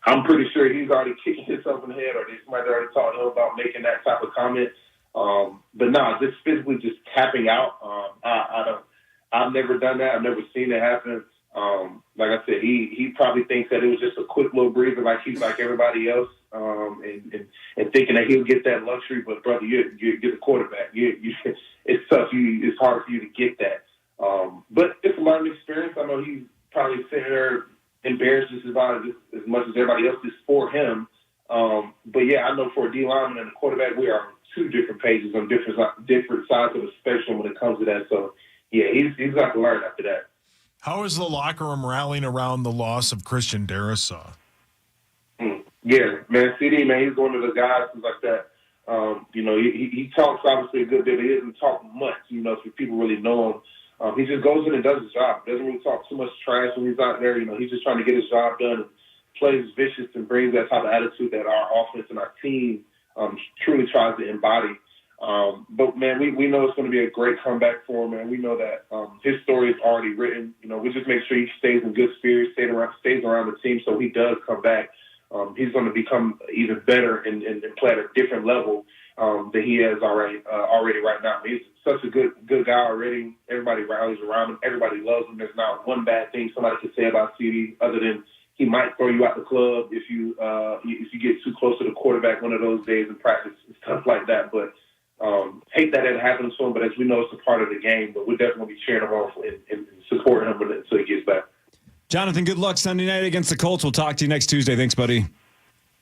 I'm pretty sure he's already kicking himself in the head, or somebody already talked to him about making that type of comment. But no, just physically just tapping out. I've never done that. I've never seen it happen. Like I said, he probably thinks that it was just a quick little breather, like he's like everybody else, and thinking that he'll get that luxury. But brother, you're the quarterback. It's tough. It's hard for you to get that. But it's a learning experience. I know he's probably sitting there embarrassed just about as much as everybody else is for him. But yeah, I know for a D lineman and a quarterback, we are on two different pages on different sides of the spectrum when it comes to that. So yeah, he's got to learn after that. How is the locker room rallying around the loss of Christian Darrisaw? Yeah, man, CD, man, he's one of the guys who's like that. He talks obviously a good bit, but he doesn't talk much, if people really know him. He just goes in and does his job. Doesn't really talk too much trash when he's out there. He's just trying to get his job done and plays vicious and brings that type of attitude that our offense and our team truly tries to embody. But, man, we know it's going to be a great comeback for him, man. We know that his story is already written. We just make sure he stays in good spirits, stays around the team so he does come back. He's going to become even better and play at a different level than he is already right now. He's such a good guy already. Everybody rallies around him. Everybody loves him. There's not one bad thing somebody could say about CD other than he might throw you out the club if you get too close to the quarterback one of those days in practice and stuff like that. But hate that it happens to him. But as we know, it's a part of the game. But we're definitely cheering him on and supporting him until he gets back. Jonathan, good luck Sunday night against the Colts. We'll talk to you next Tuesday. Thanks, buddy.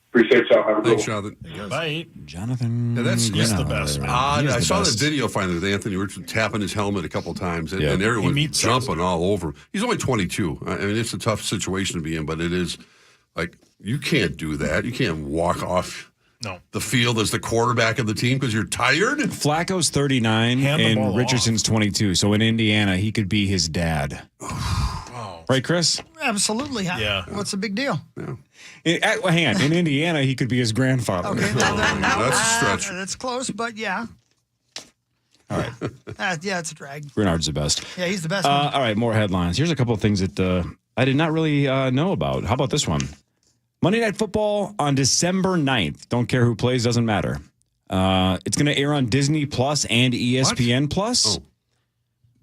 Appreciate y'all. Have a good one. Jonathan. Bye. Jonathan. Yeah, he's the best, man. I saw the video finally with Anthony Richardson tapping his helmet a couple times, and everyone's jumping all over him. He's only 22. I mean, it's a tough situation to be in, but it is like you can't do that. You can't walk off the field as the quarterback of the team because you're tired. Flacco's 39 and Richardson's 22. So in Indiana, he could be his dad. Right, Chris? Absolutely. Yeah. What's the big deal? Yeah. Hang on. In Indiana, he could be his grandfather. Okay, that's a stretch. That's close, but yeah. All right. It's a drag. Greenard's the best. Yeah, he's the best. All right, more headlines. Here's a couple of things that I did not really know about. How about this one? Monday Night Football on December 9th. Don't care who plays, doesn't matter. It's going to air on Disney Plus and ESPN Plus. Oh.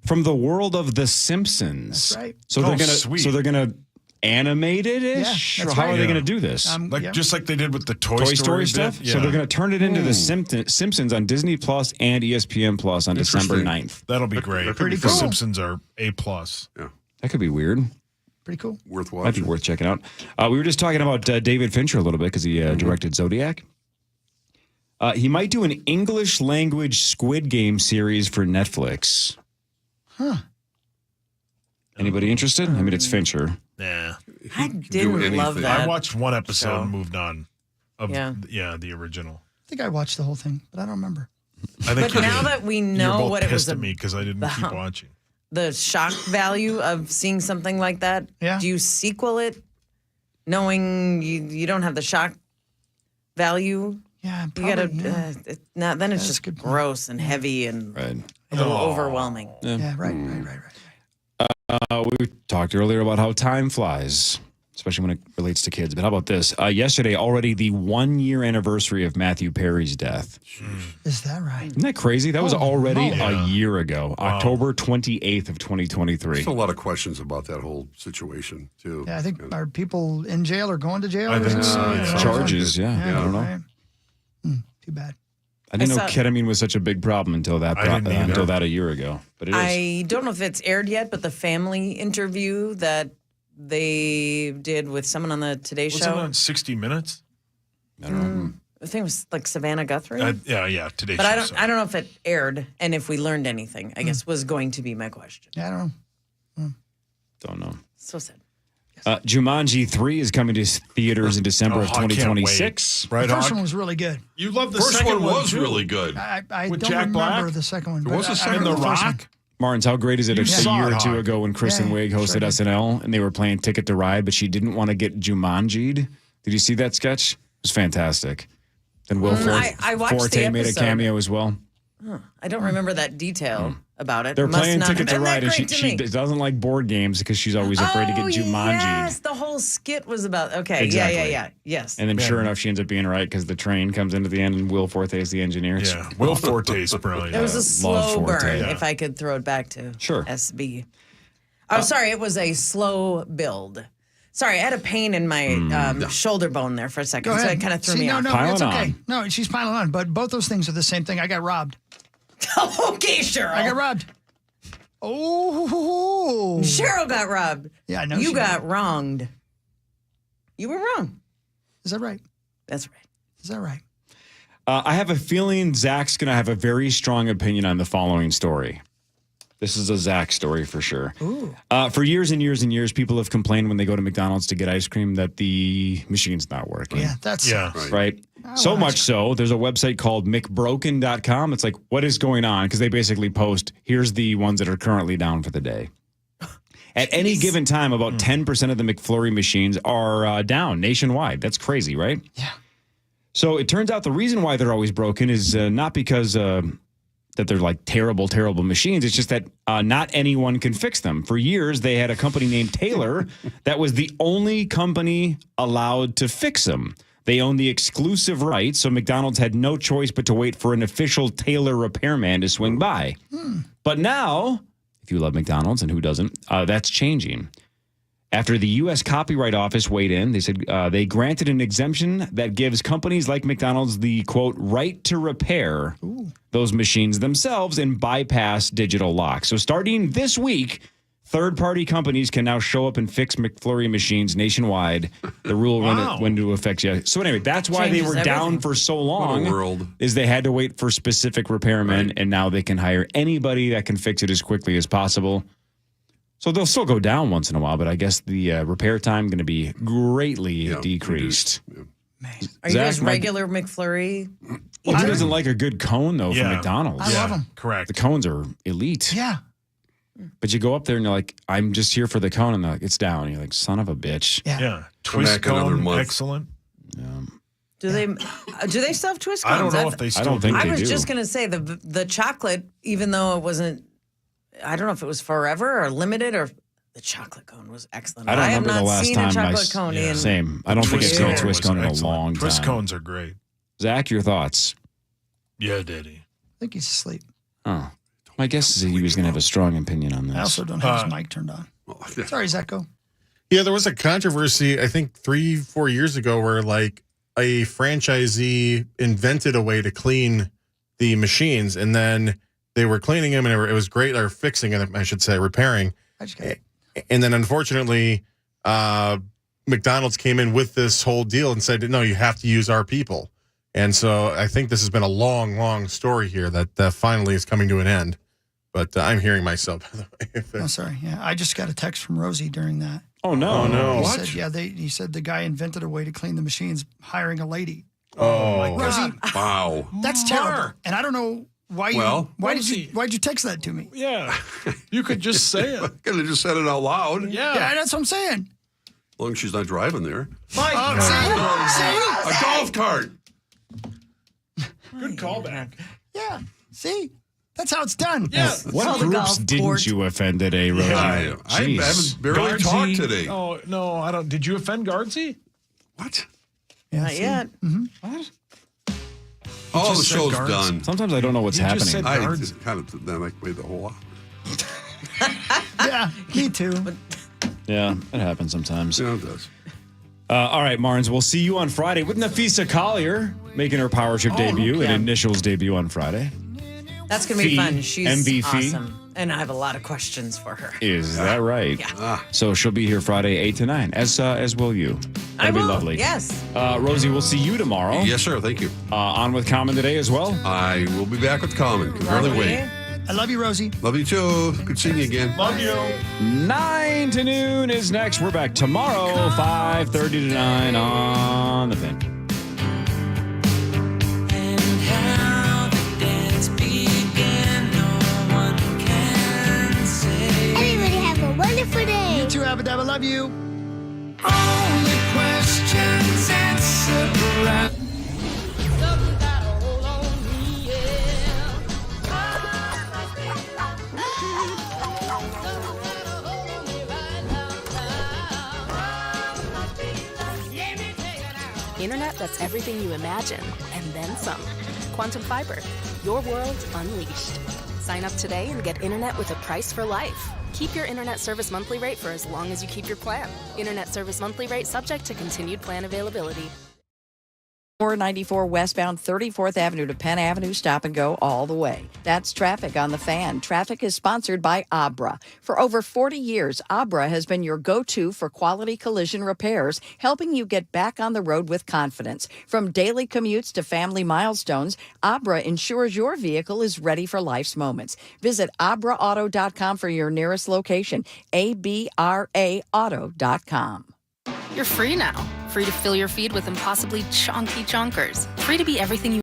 From the world of The Simpsons. That's right. So they're gonna animate it ish? Yeah, Or that's how right. are they going to do this? Just like they did with the Toy Story stuff? bit? So they're going to turn it into The Simpsons on Disney Plus and ESPN Plus on December 9th. That'll be great. Pretty The cool. Simpsons are A+. Yeah. That could be weird. Pretty cool. Worth Might watching. be worth checking out. We were just talking about David Fincher a little bit because he directed Zodiac. He might do an English language Squid Game series for Netflix. Huh. Anybody interested? I mean, it's Fincher. Nah. I didn't love that. I watched one episode show. and moved on. Yeah. The original. I think I watched the whole thing, but I don't remember. I think But now that we know both what it was pissed at me because I didn't keep watching. the shock value of seeing something like that, do you sequel it knowing you don't have the shock value? Yeah, probably, you yeah. gotta. Then it's just gross and heavy and a little overwhelming. Yeah, right. We talked earlier about how time flies, especially when it relates to kids. But how about this? Yesterday, already the 1 year anniversary of Matthew Perry's death. Is that right? Isn't that crazy? That was already Yeah. a year ago, October 28th of 2023. There's a lot of questions about that whole situation, too. Yeah, I think are people in jail or going to jail? I or think something? so. Charges, yeah. I don't know. Right. Too bad. I didn't know ketamine was such a big problem until that a year ago. But it is. I don't know if it's aired yet, but the family interview that they did with someone on the Today Show. Was it on 60 Minutes? I don't know. I think it was like Savannah Guthrie. Yeah, Today Show. But I don't know if it aired and if we learned anything, I guess was going to be my question. Yeah, I don't know. Don't know. So sad. Jumanji 3 is coming to theaters in December of 2026. Right, the first one was really good. You love the First second one was too. really good. I With don't Jack remember Black? the second one. There but was a I second remember The first one. Rock? Martins, how great is it? You A saw year it, or two Hawk. ago when Kristen Wiig hosted SNL and they were playing Ticket to Ride, but she didn't want to get Jumanji'd. Did you see that sketch? It was fantastic. Then Will I watched Forte the made a episode. cameo as well. Huh. I don't remember that detail about it. They're Must playing not Ticket have to been that Ride, and great to she me. doesn't like board games because she's always afraid to get Jumanji'd. Yes, the whole skit was about. Okay, Exactly. yeah. Yes. And then sure enough, she ends up being right because the train comes into the end and Will Forte is the engineer. Yeah, Will Forte's brilliant. It was a Love slow Forte. burn, Yeah. if I could throw it back to Sure. SB. Oh, sorry, it was a slow build. Sorry, I had a pain in my shoulder bone there for a second, Go so ahead. it kind of threw See, me no, off. no, it's okay. No, she's piling on. But both those things are the same thing. I got robbed. Okay, Cheryl. I got robbed. Oh. Cheryl got robbed. Yeah, I know. You she got did. wronged. You were wrong. Is that right? That's right. Is that right? I have a feeling Zach's going to have a very strong opinion on the following story. This is a Zach story for sure. Ooh. For years and years and years, people have complained when they go to McDonald's to get ice cream that the machine's not working. Yeah, that's Right. So much so, there's a website called McBroken.com. It's like, what is going on? Because they basically post, here's the ones that are currently down for the day. At any given time, about 10% of the McFlurry machines are down nationwide. That's crazy, right? Yeah. So it turns out the reason why they're always broken is not because that they're like terrible, terrible machines. It's just that not anyone can fix them. For years, they had a company named Taylor that was the only company allowed to fix them. They owned the exclusive rights, so McDonald's had no choice but to wait for an official Taylor repairman to swing by. But now, if you love McDonald's, and who doesn't, that's changing. After the U.S. Copyright Office weighed in, they said they granted an exemption that gives companies like McDonald's the, quote, right to repair those machines themselves and bypass digital locks. So starting this week, third-party companies can now show up and fix McFlurry machines nationwide. The rule went into effect. Yeah. So anyway, that's why they were down for so long. What a world. Is they had to wait for specific repairmen, and now they can hire anybody that can fix it as quickly as possible. So they'll still go down once in a while, but I guess the repair time going to be greatly decreased. Are you guys regular McFlurry? Well, who doesn't like a good cone, though, from McDonald's? I love 'em. Correct. The cones are elite. Yeah. But you go up there and you're like, I'm just here for the cone. And they're like, it's down. And you're like, son of a bitch. Yeah. Twist back another cone, month. excellent. Do they still have twist I cones? don't know if they still I don't think I they was do. just going to say the chocolate, even though it wasn't, I don't know if it was forever or limited or the chocolate cone was excellent. I don't have remember not the last seen time a chocolate cone in. Same. I don't think I've seen a twist cone in a long time. Twist cones are great. Zach, your thoughts? Yeah, Daddy. I think he's asleep. Oh. My guess is that he was going to have a strong opinion on this. I also don't have his mic turned on. Sorry, Zach, go. Yeah, there was a controversy, I think 3-4 years ago, where like a franchisee invented a way to clean the machines, and then they were cleaning them, and it was great, or fixing them, I should say, repairing. And then unfortunately, McDonald's came in with this whole deal and said, no, you have to use our people. And so I think this has been a long, long story here that finally is coming to an end. But I'm hearing myself, by the way. Oh, sorry. Yeah, I just got a text from Rosie during that. Oh, no. Oh, no. He What? said, he said the guy invented a way to clean the machines, hiring a lady. Oh, my Rosie, wow. that's terrible. And I don't know why why'd you text that to me? Yeah. You could just say it. Could have just said it out loud. Yeah, that's what I'm saying. As long as she's not driving there. See? A golf cart. Good callback. Yeah. See? That's how it's done. Yeah. What groups didn't you offend today, Rosie? I haven't barely talked today. Oh, no, I don't. Did you offend Guardsy? What? Yeah, Not yet. What? Oh, the just said show's guards. done. Sometimes I don't know what's You just happening. said I guards. kind of then I made the whole lot. Yeah, me too. Yeah, it happens sometimes. Yeah, it does. All right, Marnes, we'll see you on Friday with Nafisa Collier making her Power Trip debut and Initials debut on Friday. That's going to be fun. She's MV awesome. And I have a lot of questions for her. Is that right? Yeah. So she'll be here Friday, 8 to 9, as will you. That'll be lovely. Yes. Rosie, we'll see you tomorrow. Yes, sir. Thank you. On with Common today as well. I will be back with Common. Can hardly wait. I love you, Rosie. Love you too. Good seeing you again. Love you. 9 to noon is next. We're back tomorrow, 5:30 to 9 on the Fan. Everybody have a wonderful day. You too, Abba-Dabba. Love you. Only questions answered. Internet that's everything you imagine, and then some. Quantum Fiber, your world unleashed. Sign up today and get internet with a price for life. Keep your internet service monthly rate for as long as you keep your plan. Internet service monthly rate subject to continued plan availability. 494 westbound 34th Avenue to Penn Avenue, stop and go all the way. That's traffic on the Fan. Traffic is sponsored by Abra. For over 40 years, Abra has been your go-to for quality collision repairs, helping you get back on the road with confidence. From daily commutes to family milestones, Abra ensures your vehicle is ready for life's moments. Visit abraauto.com for your nearest location, abraauto.com. You're free now. Free to fill your feed with impossibly chonky chonkers. Free to be everything you